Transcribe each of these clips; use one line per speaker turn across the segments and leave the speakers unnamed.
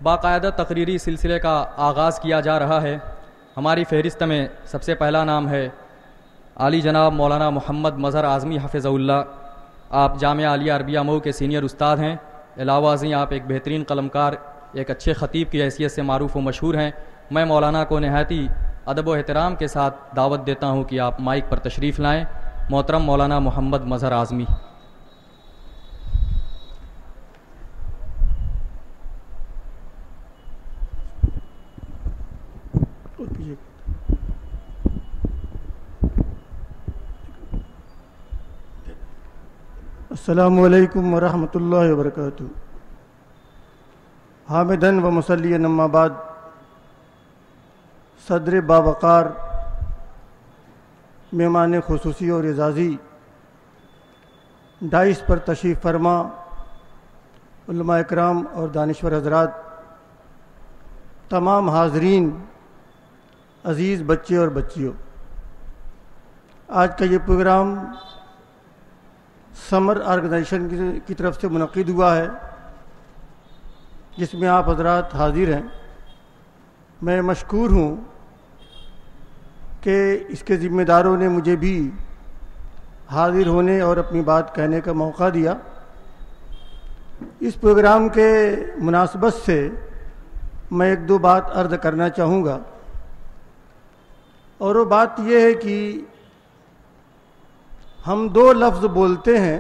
باقاعدہ تقریری سلسلے کا آغاز کیا جا رہا ہے۔ ہماری فہرست میں سب سے پہلا نام ہے عالی جناب مولانا محمد مظہر اعظمی حفظہ اللہ۔ آپ جامعہ عالیہ عربیہ مئو کے سینئر استاد ہیں، علاوہ ازیں آپ ایک بہترین قلمکار، ایک اچھے خطیب کی حیثیت سے معروف و مشہور ہیں۔ میں مولانا کو نہایتی ادب و احترام کے ساتھ دعوت دیتا ہوں کہ آپ مائک پر تشریف لائیں۔ محترم مولانا محمد مظہر اعظمی۔
السلام علیکم ورحمۃ اللہ وبرکاتہ۔ حامدن و مصلیًا اما بعد، صدر باوقار، مہمان خصوصی اور اعزازی، ڈائس پر تشریف فرما علماء اکرام اور دانشور حضرات، تمام حاضرین، عزیز بچے اور بچیوں، آج کا یہ پروگرام سمر آرگنائزیشن کی طرف سے منعقد ہوا ہے، جس میں آپ حضرات حاضر ہیں۔ میں مشکور ہوں کہ اس کے ذمہ داروں نے مجھے بھی حاضر ہونے اور اپنی بات کہنے کا موقع دیا۔ اس پروگرام کے مناسبت سے میں ایک دو بات عرض کرنا چاہوں گا، اور وہ بات یہ ہے کہ ہم دو لفظ بولتے ہیں،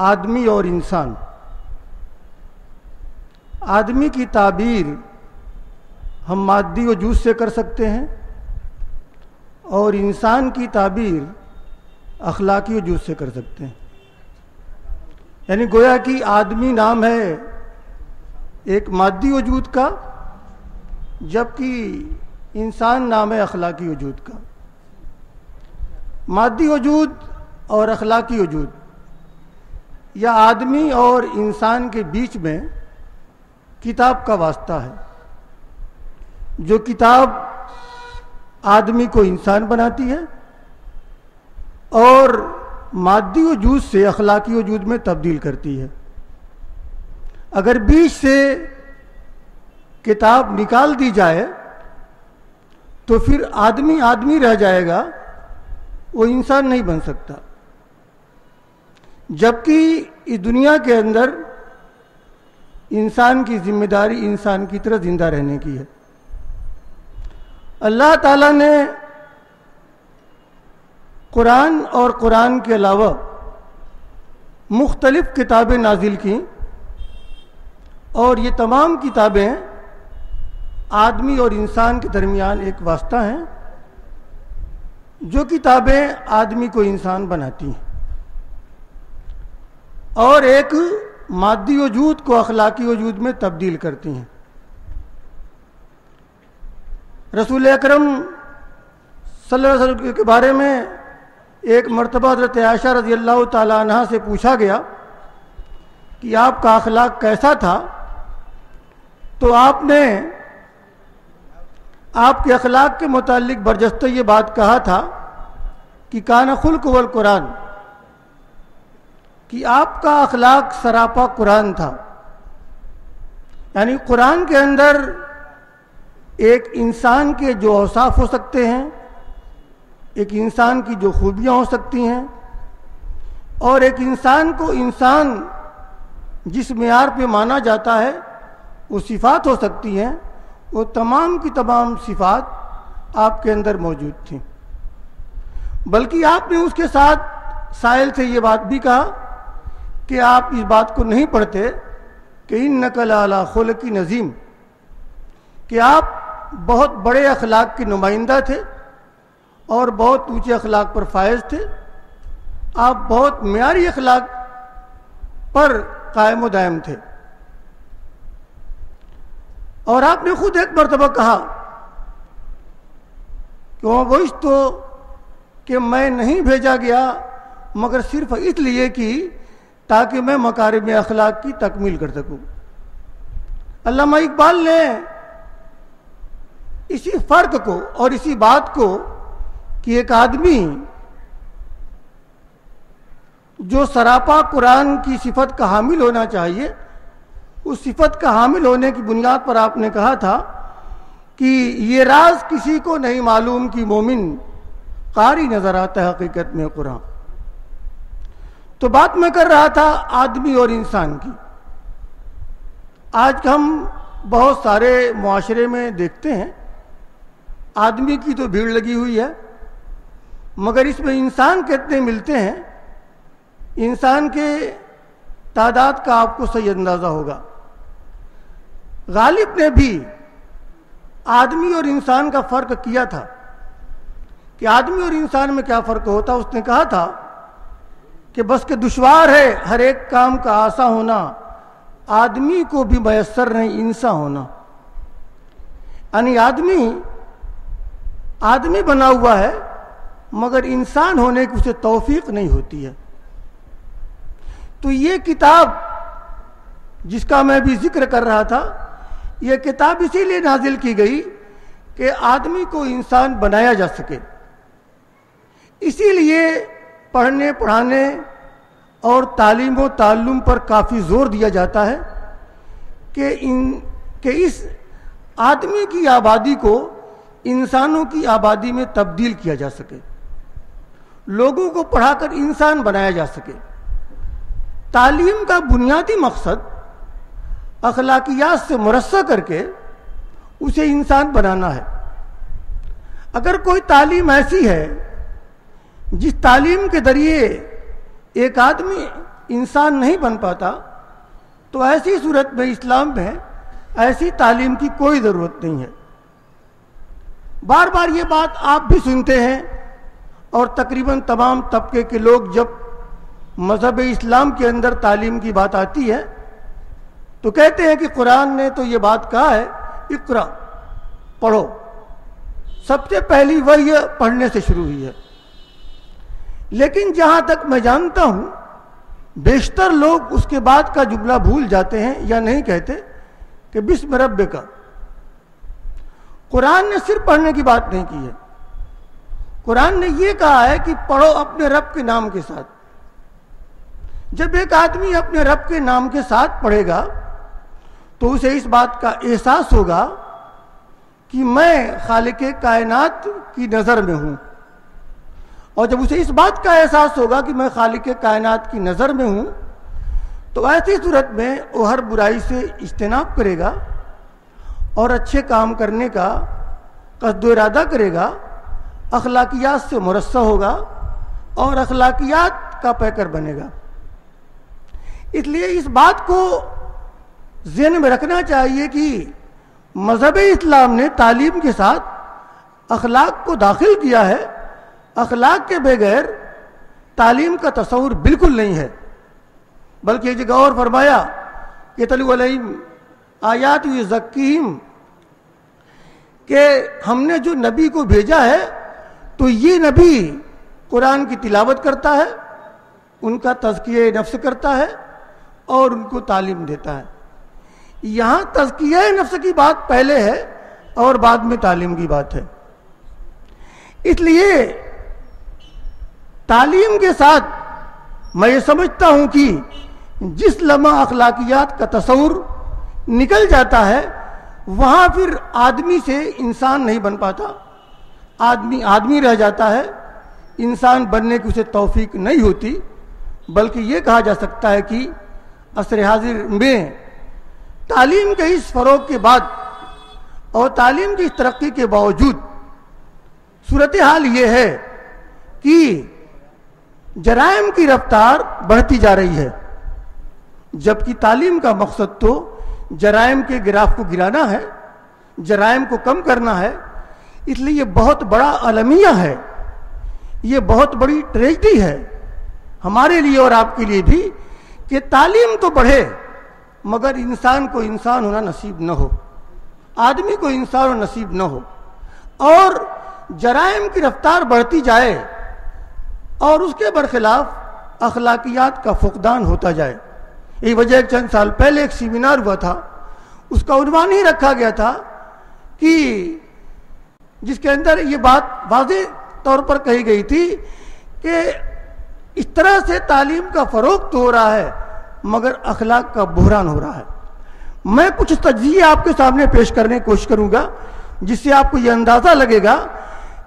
آدمی اور انسان۔ آدمی کی تعبیر ہم مادی وجود سے کر سکتے ہیں، اور انسان کی تعبیر اخلاقی وجود سے کر سکتے ہیں۔ یعنی گویا کہ آدمی نام ہے ایک مادی وجود کا، جبکہ انسان نام ہے اخلاقی وجود کا۔ مادی وجود اور اخلاقی وجود، یا آدمی اور انسان کے بیچ میں کتاب کا واسطہ ہے۔ جو کتاب آدمی کو انسان بناتی ہے اور مادی وجود سے اخلاقی وجود میں تبدیل کرتی ہے۔ اگر بیچ سے کتاب نکال دی جائے تو پھر آدمی آدمی رہ جائے گا، وہ انسان نہیں بن سکتا۔ جبکہ اس دنیا کے اندر انسان کی ذمہ داری انسان کی طرح زندہ رہنے کی ہے۔ اللہ تعالیٰ نے قرآن اور قرآن کے علاوہ مختلف کتابیں نازل کیں، اور یہ تمام کتابیں آدمی اور انسان کے درمیان ایک واسطہ ہیں، جو کتابیں آدمی کو انسان بناتی ہیں اور ایک مادی وجود کو اخلاقی وجود میں تبدیل کرتی ہیں۔ رسول اکرم صلی اللہ علیہ وسلم کے بارے میں ایک مرتبہ حضرت عائشہ رضی اللہ تعالیٰ عنہا سے پوچھا گیا کہ آپ کا اخلاق کیسا تھا، تو آپ نے آپ کے اخلاق کے متعلق برجستہ یہ بات کہا تھا کہ کان خلق والقرآن، کہ آپ کا اخلاق سراپا قرآن تھا۔ یعنی قرآن کے اندر ایک انسان کے جو اوصاف ہو سکتے ہیں، ایک انسان کی جو خوبیاں ہو سکتی ہیں، اور ایک انسان کو انسان جس معیار پہ مانا جاتا ہے وہ صفات ہو سکتی ہیں، وہ تمام کی تمام صفات آپ کے اندر موجود تھیں۔ بلکہ آپ نے اس کے ساتھ سائل سے یہ بات بھی کہا کہ آپ اس بات کو نہیں پڑھتے کہ انک لعلی خلق عظیم، کہ آپ بہت بڑے اخلاق کے نمائندہ تھے اور بہت اونچے اخلاق پر فائز تھے۔ آپ بہت معیاری اخلاق پر قائم و دائم تھے۔ اور آپ نے خود ایک مرتبہ کہا کہ وَبُعِثْتُ، کہ میں نہیں بھیجا گیا مگر صرف اس لیے کہ تاکہ میں مکارم اخلاق کی تکمیل کر سکوں۔ علامہ اقبال نے اسی فرق کو اور اسی بات کو کہ ایک آدمی جو سراپا قرآن کی صفت کا حامل ہونا چاہیے، اس صفت کا حامل ہونے کی بنیاد پر آپ نے کہا تھا کہ یہ راز کسی کو نہیں معلوم کہ مومن قاری نظر آتا ہے حقیقت میں قرآن. تو بات میں کر رہا تھا آدمی اور انسان کی. آج ہم بہت سارے معاشرے میں دیکھتے ہیں آدمی کی تو بھیڑ لگی ہوئی ہے، مگر اس میں انسان کتنے ملتے ہیں، انسان کے تعداد کا آپ کو صحیح اندازہ ہوگا. غالب نے بھی آدمی اور انسان کا فرق کیا تھا کہ آدمی اور انسان میں کیا فرق ہوتا. اس نے کہا تھا کہ بس کہ دشوار ہے ہر ایک کام کا آسا ہونا، آدمی کو بھی میسر نہیں انسان ہونا. یعنی آدمی بنا ہوا ہے مگر انسان ہونے کی اسے توفیق نہیں ہوتی ہے. تو یہ کتاب جس کا میں بھی ذکر کر رہا تھا، یہ کتاب اسی لیے نازل کی گئی کہ آدمی کو انسان بنایا جا سکے. اسی لیے پڑھنے پڑھانے اور تعلیم و تعلم پر کافی زور دیا جاتا ہے کہ اس آدمی کی آبادی کو انسانوں کی آبادی میں تبدیل کیا جا سکے، لوگوں کو پڑھا کر انسان بنایا جا سکے. تعلیم کا بنیادی مقصد اخلاقیات سے مرصع کر کے اسے انسان بنانا ہے. اگر کوئی تعلیم ایسی ہے جس تعلیم کے ذریعے ایک آدمی انسان نہیں بن پاتا، تو ایسی صورت میں اسلام میں ایسی تعلیم کی کوئی ضرورت نہیں ہے. بار بار یہ بات آپ بھی سنتے ہیں اور تقریباً تمام طبقے کے لوگ جب مذہب اسلام کے اندر تعلیم کی بات آتی ہے تو کہتے ہیں کہ قرآن نے تو یہ بات کہا ہے اقرا، پڑھو. سب سے پہلی وحی پڑھنے سے شروع ہوئی ہے. لیکن جہاں تک میں جانتا ہوں بیشتر لوگ اس کے بعد کا جملہ بھول جاتے ہیں یا نہیں کہتے کہ بسم ربک. قرآن نے صرف پڑھنے کی بات نہیں کی ہے، قرآن نے یہ کہا ہے کہ پڑھو اپنے رب کے نام کے ساتھ. جب ایک آدمی اپنے رب کے نام کے ساتھ پڑھے گا تو اسے اس بات کا احساس ہوگا کہ میں خالق کائنات کی نظر میں ہوں. اور جب اسے اس بات کا احساس ہوگا کہ میں خالق کائنات کی نظر میں ہوں تو ایسی صورت میں وہ ہر برائی سے اجتناب کرے گا اور اچھے کام کرنے کا قصد و ارادہ کرے گا، اخلاقیات سے مرصع ہوگا اور اخلاقیات کا پیکر بنے گا. اس لیے اس بات کو ذہن میں رکھنا چاہیے کہ مذہب اسلام نے تعلیم کے ساتھ اخلاق کو داخل کیا ہے. اخلاق کے بغیر تعلیم کا تصور بالکل نہیں ہے. بلکہ یہ جگہ اور فرمایا کہ تلو علیہم آیات یزکیہم، کہ ہم نے جو نبی کو بھیجا ہے تو یہ نبی قرآن کی تلاوت کرتا ہے، ان کا تزکیہ نفس کرتا ہے اور ان کو تعلیم دیتا ہے. یہاں تزکیہ نفس کی بات پہلے ہے اور بعد میں تعلیم کی بات ہے. اس لیے تعلیم کے ساتھ میں یہ سمجھتا ہوں کہ جس لمحہ اخلاقیات کا تصور نکل جاتا ہے وہاں پھر آدمی سے انسان نہیں بن پاتا، آدمی رہ جاتا ہے، انسان بننے کی اسے توفیق نہیں ہوتی. بلکہ یہ کہا جا سکتا ہے کہ عصر حاضر میں تعلیم کے اس فروغ کے بعد اور تعلیم کی اس ترقی کے باوجود صورتحال یہ ہے کہ جرائم کی رفتار بڑھتی جا رہی ہے، جبکہ تعلیم کا مقصد تو جرائم کے گراف کو گرانا ہے، جرائم کو کم کرنا ہے. اس لیے یہ بہت بڑا المیہ ہے، یہ بہت بڑی ٹریجڈی ہے ہمارے لیے اور آپ کے لیے بھی کہ تعلیم تو بڑھے مگر انسان کو انسان ہونا نصیب نہ ہو، آدمی کو انسان ہونا نصیب نہ ہو، اور جرائم کی رفتار بڑھتی جائے اور اس کے برخلاف اخلاقیات کا فقدان ہوتا جائے. یہی وجہ چند سال پہلے ایک سیمینار ہوا تھا، اس کا عنوان ہی رکھا گیا تھا کہ جس کے اندر یہ بات واضح طور پر کہی گئی تھی کہ اس طرح سے تعلیم کا فروغ تو ہو رہا ہے مگر اخلاق کا بحران ہو رہا ہے. میں کچھ تجزیے آپ کے سامنے پیش کرنے کی کوشش کروں گا جس سے آپ کو یہ اندازہ لگے گا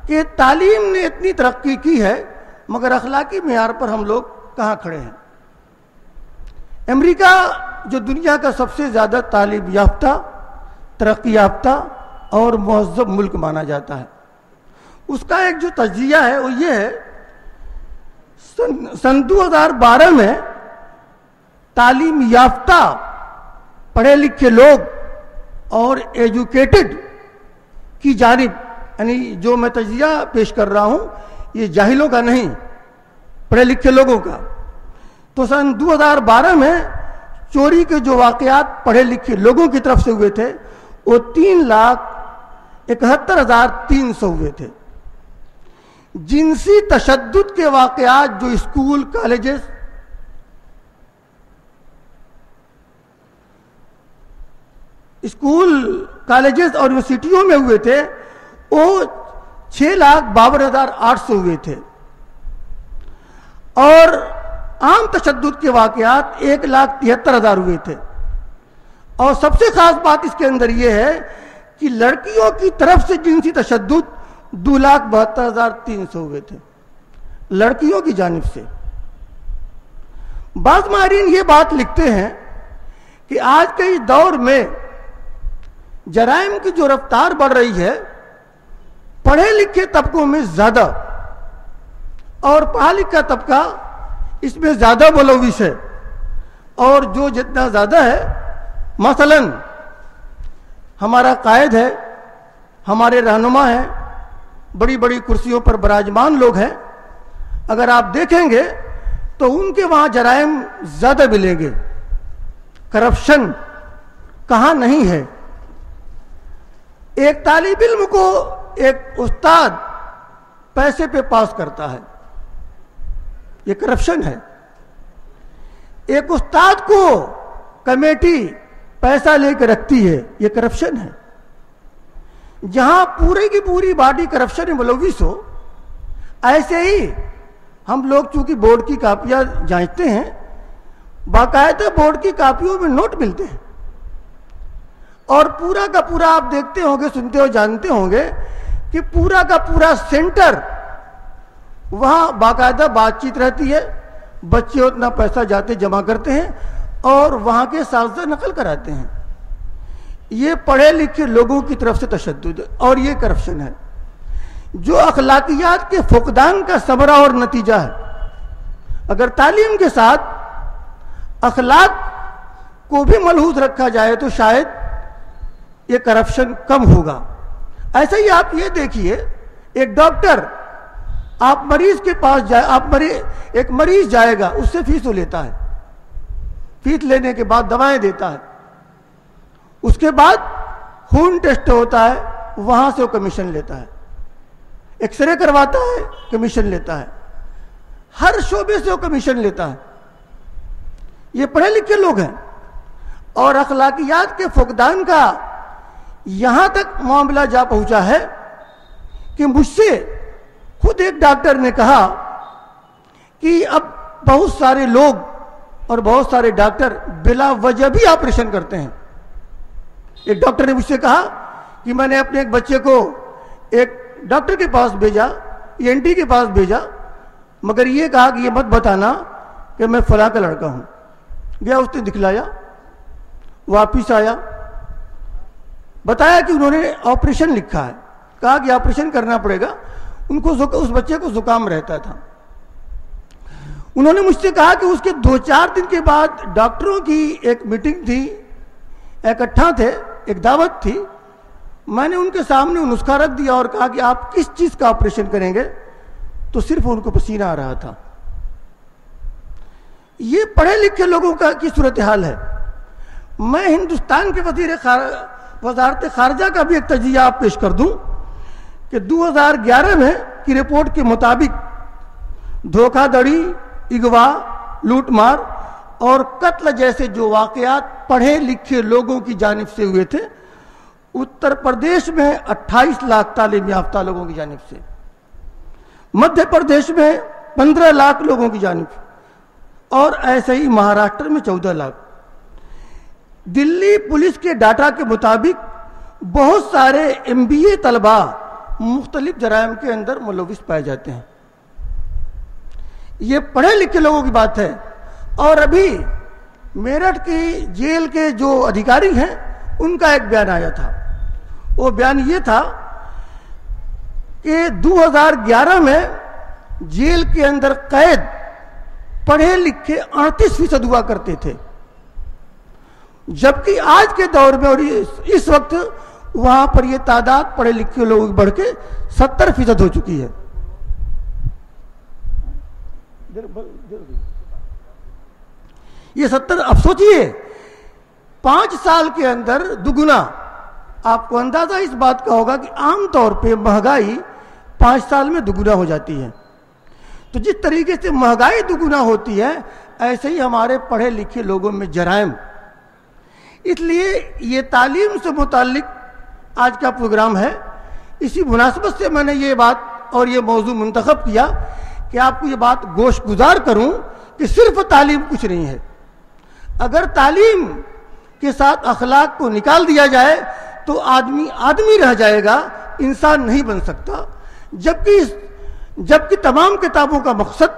کہ تعلیم نے اتنی ترقی کی ہے مگر اخلاقی معیار پر ہم لوگ کہاں کھڑے ہیں۔ امریکہ جو دنیا کا سب سے زیادہ تعلیم یافتہ، ترقی یافتہ اور مہذب ملک مانا جاتا ہے، اس کا ایک جو تجزیہ ہے وہ یہ ہے، سن 2012 میں تعلیم یافتہ پڑھے لکھے لوگ اور ایجوکیٹڈ کی جانب، یعنی جو میں تجزیہ پیش کر رہا ہوں یہ جاہلوں کا نہیں، پڑھے لکھے لوگوں کا، تو سن 2012 میں چوری کے جو واقعات پڑھے لکھے لوگوں کی طرف سے ہوئے تھے وہ 3,71,300 ہوئے تھے۔ جنسی تشدد کے واقعات جو اسکول کالجز اور یونیورسٹیوں میں ہوئے تھے وہ 6,52,800 ہوئے تھے، اور عام تشدد کے واقعات 1,73,000 ہوئے تھے۔ اور سب سے خاص بات اس کے اندر یہ ہے کہ لڑکیوں کی طرف سے جنسی تشدد 2,72,300 ہوئے تھے، لڑکیوں کی جانب سے۔ بعض ماہرین یہ بات لکھتے ہیں کہ آج کے اس دور میں جرائم کی جو رفتار بڑھ رہی ہے پڑھے لکھے طبقوں میں زیادہ، اور پڑھا لکھا طبقہ اس میں زیادہ ملوث ہے، اور جو جتنا زیادہ ہے، مثلا ہمارا قائد ہے، ہمارے رہنما ہیں، بڑی بڑی کرسیوں پر براجمان لوگ ہیں، اگر آپ دیکھیں گے تو ان کے وہاں جرائم زیادہ ملیں گے، کرپشن کہاں نہیں ہے۔ ایک طالب علم کو ایک استاد پیسے پہ پاس کرتا ہے، یہ کرپشن ہے۔ ایک استاد کو کمیٹی پیسہ لے کے رکھتی ہے، یہ کرپشن ہے۔ جہاں پوری کی پوری باڈی کرپشن میں ملوث ہو، ایسے ہی ہم لوگ چونکہ بورڈ کی کاپیاں جانچتے ہیں، باقاعدہ بورڈ کی کاپیوں میں نوٹ ملتے ہیں، اور پورا کا پورا آپ دیکھتے ہوں گے، سنتے ہو، جانتے ہوں گے کہ پورا کا پورا سینٹر وہاں باقاعدہ بات چیت رہتی ہے، بچے اتنا پیسہ جاتے جمع کرتے ہیں اور وہاں کے اساتذہ نقل کراتے ہیں۔ یہ پڑھے لکھے لوگوں کی طرف سے تشدد اور یہ کرپشن ہے جو اخلاقیات کے فقدان کا ثمرہ اور نتیجہ ہے۔ اگر تعلیم کے ساتھ اخلاق کو بھی ملحوظ رکھا جائے تو شاید یہ کرپشن کم ہوگا۔ ایسا ہی آپ یہ دیکھیے، ایک ڈاکٹر آپ مریض کے پاس جائے، ایک مریض جائے گا، اس سے فیس لیتا ہے، فیس لینے کے بعد دوائیں دیتا ہے، اس کے بعد خون ٹیسٹ ہوتا ہے، وہاں سے وہ کمیشن لیتا ہے، ایکس رے کرواتا ہے، کمیشن لیتا ہے، ہر شعبے سے وہ کمیشن لیتا ہے۔ یہ پڑھے لکھے لوگ ہیں، اور اخلاقیات کے فقدان کا یہاں تک معاملہ جا پہنچا ہے کہ مجھ سے خود ایک ڈاکٹر نے کہا کہ اب بہت سارے لوگ اور بہت سارے ڈاکٹر بلا وجہ بھی آپریشن کرتے ہیں۔ ایک ڈاکٹر نے مجھ سے کہا کہ میں نے اپنے ایک بچے کو ایک ڈاکٹر کے پاس بھیجا، ENT کے پاس بھیجا، مگر یہ کہا کہ یہ مت بتانا کہ میں فلاں کا لڑکا ہوں۔ گیا، اس نے دکھلایا، واپس آیا، بتایا کہ انہوں نے آپریشن لکھا ہے، کہا کہ آپریشن کرنا پڑے گا، ان کو اس بچے کو زکام رہتا تھا۔ انہوں نے مجھ سے کہا کہ اس کے 2-4 دن کے بعد ڈاکٹروں کی ایک میٹنگ تھی، اکٹھا تھے، ایک دعوت تھی، میں نے ان کے سامنے نسخہ رکھ دیا اور کہا کہ آپ کس چیز کا آپریشن کریں گے، تو صرف ان کو پسینہ آ رہا تھا۔ یہ پڑھے لکھے لوگوں کی صورتحال ہے۔ میں ہندوستان کے وزارت خارجہ کا بھی ایک تجزیہ آپ پیش کر دوں کہ 2011 میں کی رپورٹ کے مطابق دھوکہ دھڑی، اغوا، لوٹ مار اور قتل جیسے جو واقعات پڑھے لکھے لوگوں کی جانب سے ہوئے تھے اتر پردیش میں 28 لاکھ تعلیم یافتہ لوگوں کی جانب سے، مدھیہ پردیش میں 15 لاکھ لوگوں کی جانب سے، اور ایسے ہی مہاراشٹر میں 14 لاکھ۔ دلی پولیس کے ڈاٹا کے مطابق بہت سارے MBA طلبہ مختلف جرائم کے اندر ملوث پائے جاتے ہیں. یہ پڑھے لکھے لوگوں کی بات ہے. اور ابھی میرٹھ کی جیل کے جو ادھیکاری ہیں ان کا ایک بیان آیا تھا. وہ بیان یہ تھا کہ 2011 میں جیل کے اندر قید پڑھے لکھے 38% ہوا کرتے تھے، جبکہ آج کے دور میں اور اس وقت وہاں پر یہ تعداد پڑھے لکھے لوگوں کی بڑھ کے 70% ہو چکی ہے. یہ 70 اب سوچئے 5 سال کے اندر دگنا. آپ کو اندازہ اس بات کا ہوگا کہ عام طور پہ مہنگائی 5 سال میں دگنا ہو جاتی ہے. تو جس طریقے سے مہنگائی دگنا ہوتی ہے ایسے ہی ہمارے پڑھے لکھے لوگوں میں جرائم. اس لیے یہ تعلیم سے متعلق آج کا پروگرام ہے. اسی مناسبت سے میں نے یہ بات اور یہ موضوع منتخب کیا کہ آپ کو یہ بات گوش گزار کروں کہ صرف تعلیم کچھ نہیں ہے. اگر تعلیم کے ساتھ اخلاق کو نکال دیا جائے تو آدمی رہ جائے گا، انسان نہیں بن سکتا. جبکہ تمام کتابوں کا مقصد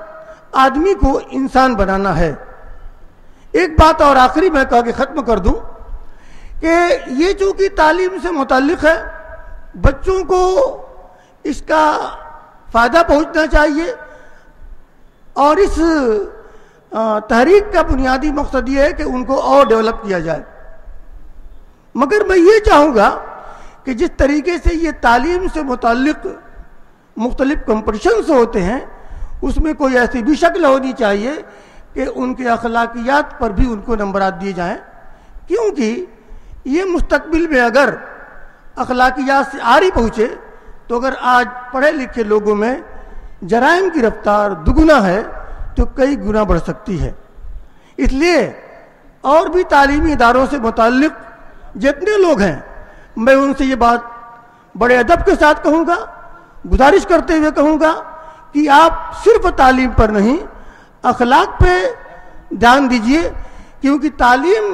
آدمی کو انسان بنانا ہے. ایک بات اور آخری میں کہا کہ ختم کر دوں کہ یہ چونکہ تعلیم سے متعلق ہے، بچوں کو اس کا فائدہ پہنچنا چاہیے. اور اس تحریک کا بنیادی مقصد یہ ہے کہ ان کو اور ڈیولپ کیا جائے. مگر میں یہ چاہوں گا کہ جس طریقے سے یہ تعلیم سے متعلق مختلف کمپٹیشنز ہوتے ہیں اس میں کوئی ایسی بھی شکل ہونی چاہیے کہ ان کے اخلاقیات پر بھی ان کو نمبرات دیے جائیں، کیونکہ یہ مستقبل میں اگر اخلاقیات سے آری پہنچے تو اگر آج پڑھے لکھے لوگوں میں جرائم کی رفتار دگنا ہے تو کئی گنا بڑھ سکتی ہے. اس لیے اور بھی تعلیمی اداروں سے متعلق جتنے لوگ ہیں میں ان سے یہ بات بڑے ادب کے ساتھ کہوں گا، گزارش کرتے ہوئے کہوں گا کہ آپ صرف تعلیم پر نہیں اخلاق پہ دھیان دیجئے، کیونکہ تعلیم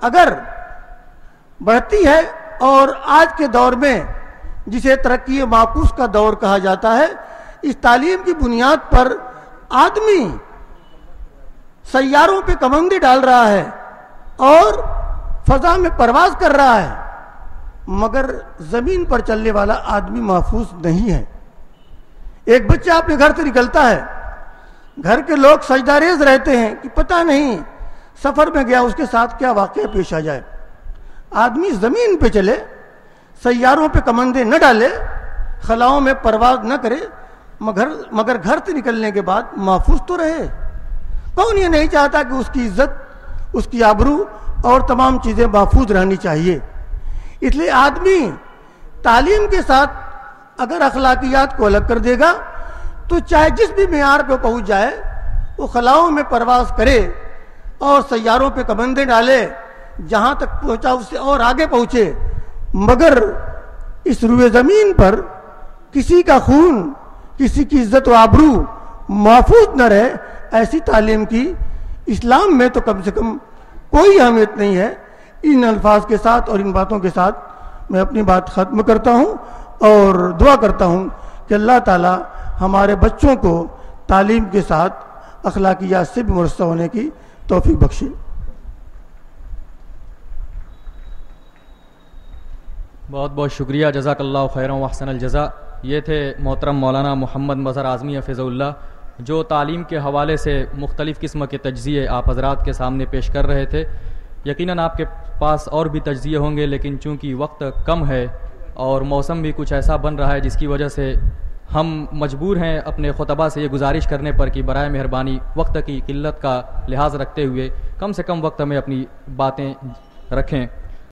اگر بڑھتی ہے اور آج کے دور میں جسے ترقی معکوس کا دور کہا جاتا ہے، اس تعلیم کی بنیاد پر آدمی سیاروں پہ کمندیں ڈال رہا ہے اور فضا میں پرواز کر رہا ہے، مگر زمین پر چلنے والا آدمی محفوظ نہیں ہے. ایک بچہ اپنے گھر سے نکلتا ہے، گھر کے لوگ سجدہ ریز رہتے ہیں کہ پتہ نہیں سفر میں گیا اس کے ساتھ کیا واقعہ پیش آ جائے. آدمی زمین پہ چلے، سیاروں پہ کمندیں نہ ڈالے، خلاؤں میں پرواز نہ کرے، مگر گھر سے نکلنے کے بعد محفوظ تو رہے. کون یہ نہیں چاہتا کہ اس کی عزت، اس کی آبرو اور تمام چیزیں محفوظ رہنی چاہیے. اس لیے آدمی تعلیم کے ساتھ اگر اخلاقیات کو الگ کر دے گا تو چاہے جس بھی معیار پہ پہنچ جائے وہ خلاؤں میں پرواز کرے اور سیاروں پہ کمندیں ڈالے، جہاں تک پہنچا اس سے اور آگے پہنچے، مگر اس روئے زمین پر کسی کا خون، کسی کی عزت و آبرو محفوظ نہ رہے، ایسی تعلیم کی اسلام میں تو کم سے کم کوئی اہمیت نہیں ہے. ان الفاظ کے ساتھ اور ان باتوں کے ساتھ میں اپنی بات ختم کرتا ہوں اور دعا کرتا ہوں کہ اللہ تعالی ہمارے بچوں کو تعلیم کے ساتھ اخلاقیات سے بھی مرصع ہونے کی توفیق بخشے.
بہت بہت شکریہ، جزاک اللہ خیرا و احسن الجزاء. یہ تھے محترم مولانا محمد مظہر اعظمی حفظہ اللہ، جو تعلیم کے حوالے سے مختلف قسم کے تجزیے آپ حضرات کے سامنے پیش کر رہے تھے. یقیناً آپ کے پاس اور بھی تجزیے ہوں گے، لیکن چونکہ وقت کم ہے اور موسم بھی کچھ ایسا بن رہا ہے جس کی وجہ سے ہم مجبور ہیں اپنے خطبہ سے یہ گزارش کرنے پر کہ برائے مہربانی وقت کی قلت کا لحاظ رکھتے ہوئے کم سے کم وقت میں اپنی باتیں رکھیں.